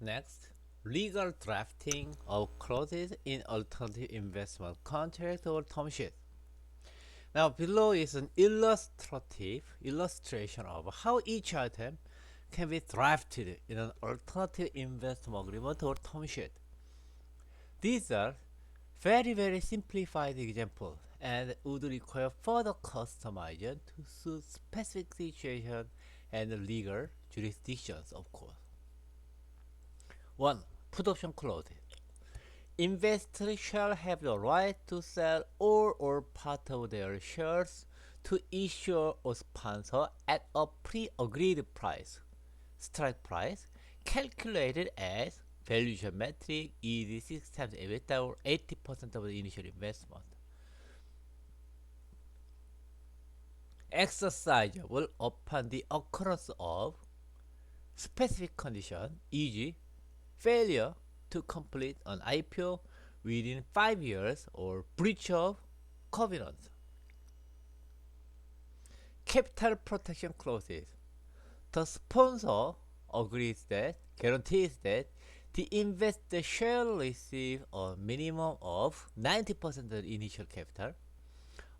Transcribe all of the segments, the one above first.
Next, legal drafting of clauses in alternative investment contract or term sheet. Now below is an illustration of how each item can be drafted in an alternative investment agreement or term sheet. These are very simplified examples and would require further customization to suit specific situations and legal jurisdictions, of course. 1. Put option clause. Investors shall have the right to sell all or part of their shares to issuer or sponsor at a pre-agreed price, strike price, calculated as valuation metric is 6 times EBITDA or 80% of the initial investment. Exercisable upon the occurrence of specific condition, e.g., failure to complete an IPO within 5 years or breach of covenant. Capital protection clauses. The sponsor guarantees that the investor shall receive a minimum of 90% of the initial capital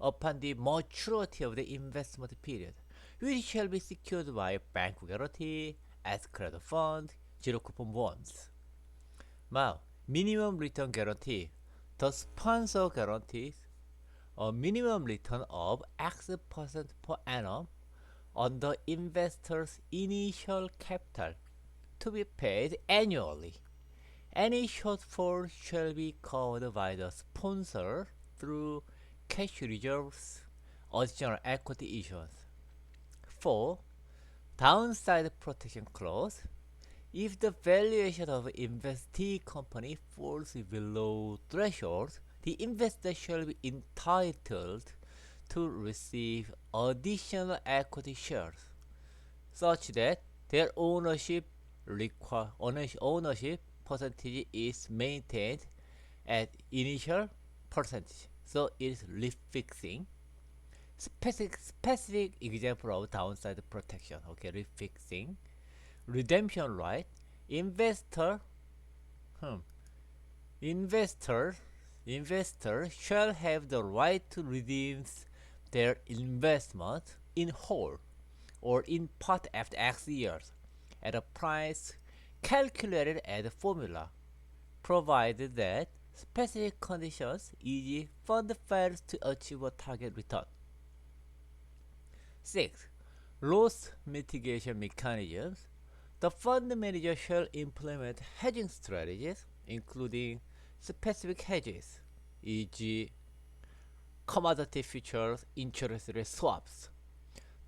upon the maturity of the investment period, which shall be secured by bank guarantee, escrow fund, zero coupon bonds. Now, minimum return guarantee. The sponsor guarantees a minimum return of X% per annum on the investor's initial capital to be paid annually. Any shortfall shall be covered by the sponsor through cash reserves, additional equity issuance. 4. Downside protection clause. If the valuation of investee company falls below threshold, the investor shall be entitled to receive additional equity shares, such that their ownership percentage is maintained at initial percentage. So it is refixing. Specific example of downside protection. Okay, refixing. Redemption right. Investor shall have the right to redeem their investment in whole or in part after X years at a price calculated as a formula, provided that specific conditions, e.g., fund fails to achieve a target return. 6. Loss mitigation mechanisms. The fund manager shall implement hedging strategies, including specific hedges, e.g., commodity futures, interest rate swaps,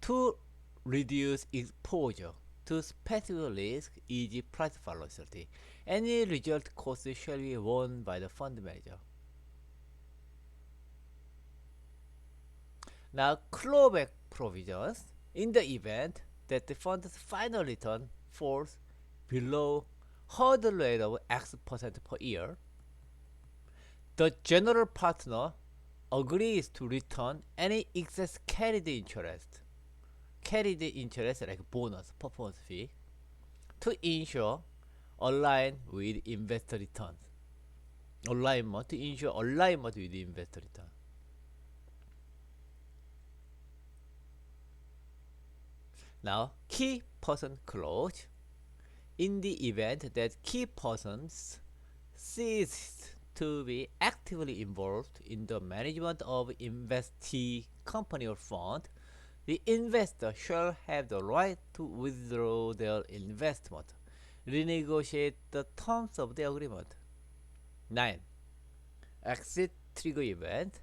to reduce exposure to specific risk, e.g., price volatility. Any result cost shall be borne by the fund manager. Now, clawback provisions. In the event that the fund's final return falls below hurdle rate of X% per year, the general partner agrees to return any excess carried interest like bonus, performance fee, to ensure alignment with investor returns. Alignment with the investor return. Now, key person clause. In the event that key persons cease to be actively involved in the management of investee company or fund, the investor shall have the right to withdraw their investment, renegotiate the terms of the agreement. 9. Exit trigger event.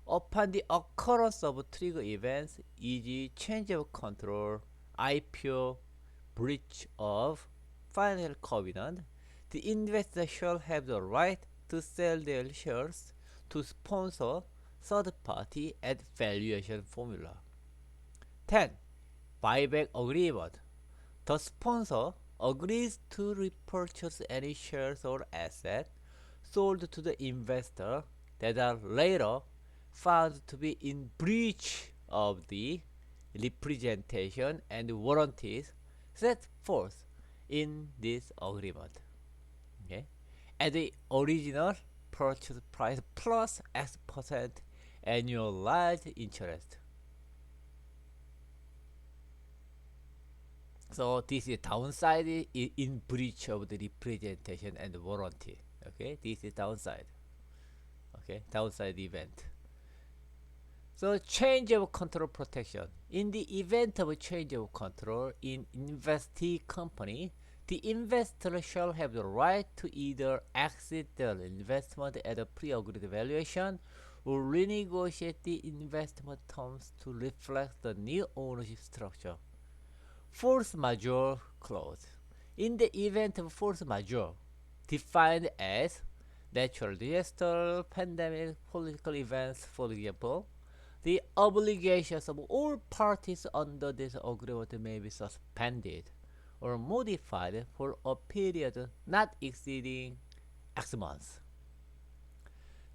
Upon the occurrence of trigger events, e.g., change of control, IPO, breach of financial covenant, the investor shall have the right to sell their shares to sponsor third party at valuation formula. 10. Buyback agreement. The sponsor agrees to repurchase any shares or assets sold to the investor that are later found to be in breach of the representation and warranties set forth in this agreement. Okay, at the original purchase price plus X% annualized interest. So this is downside in breach of the representation and warranty. Okay, this is downside. Okay, downside event. So change of control protection. In the event of change of control in investee company, the investor shall have the right to either exit the investment at a pre-agreed valuation or renegotiate the investment terms to reflect the new ownership structure. Force majeure clause. In the event of force majeure, defined as natural disaster, pandemic, political events, for example, the obligations of all parties under this agreement may be suspended or modified for a period not exceeding X months.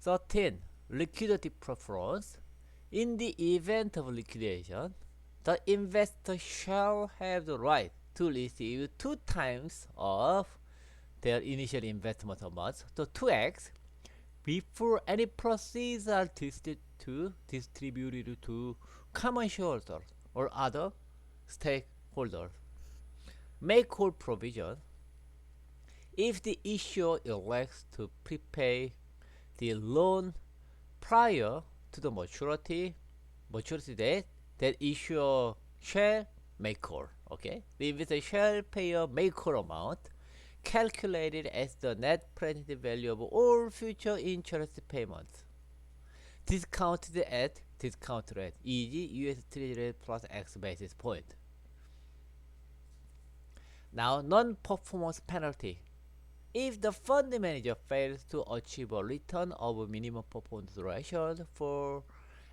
13. Liquidity preference. In the event of liquidation, the investor shall have the right to receive two times of their initial investment amount, so 2x, before any proceeds are distributed to common shareholders or other stakeholders. Make whole provision. If the issuer elects to prepay the loan prior to the maturity date, that issuer shall make whole. Okay, the investor shall pay a make whole amount calculated as the net present value of all future interest payments, discounted at discount rate, e.g. US Treasury rate plus X basis point. Now, non-performance penalty. If the fund manager fails to achieve a return of a minimum performance threshold for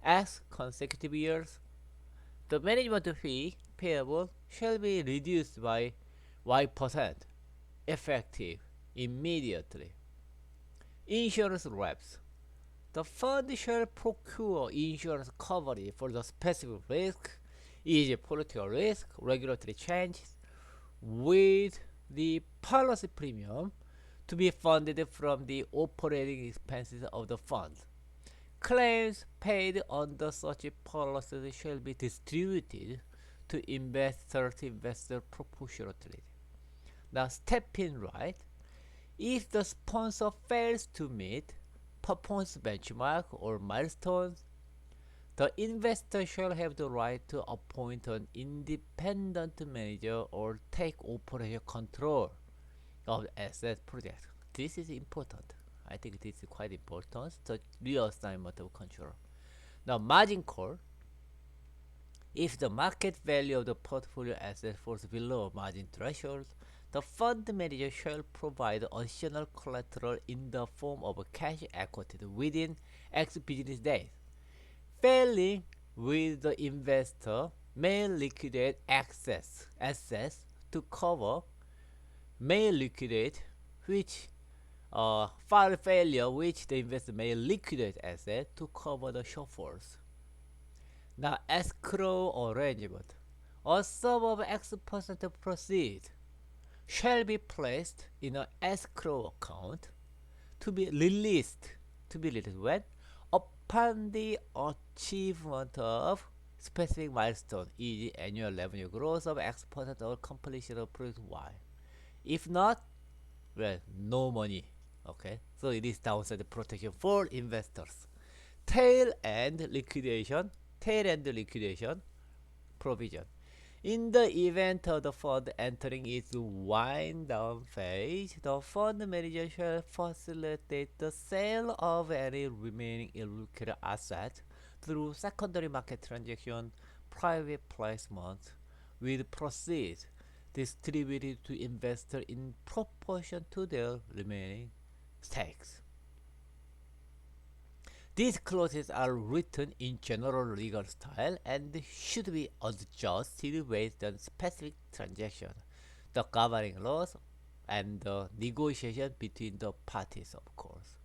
X consecutive years, the management fee payable shall be reduced by Y%, effective immediately. Insurance reps. The fund shall procure insurance coverage for the specific risk, e.g. political risk, regulatory changes, with the policy premium to be funded from the operating expenses of the fund. Claims paid under such policies shall be distributed to investor proportionately. Now, step-in right. If the sponsor fails to meet performance benchmark or milestones, the investor shall have the right to appoint an independent manager or take operational control of the asset project. This is important. I think this is quite important. The reassignment of control. Now, margin call. If the market value of the portfolio asset falls below margin threshold, the fund manager shall provide additional collateral in the form of cash equity within X business days. Failing with, the investor may liquidate excess assets to cover, may liquidate which file failure which the investor may liquidate asset to cover the shortfalls. Now, escrow arrangement. A sum of X% of proceeds shall be placed in an escrow account to be released when? Upon the achievement of specific milestone, e.g. annual revenue growth of X% or completion of project Y. If not, well, no money. Okay, so it is downside protection for investors. Tail end liquidation provision. In the event of the fund entering its wind down phase, the fund manager shall facilitate the sale of any remaining illiquid asset through secondary market transaction, private placement, with proceeds distributed to investors in proportion to their remaining stakes. These clauses are written in general legal style and should be adjusted based on specific transactions, the governing laws, and the negotiation between the parties, of course.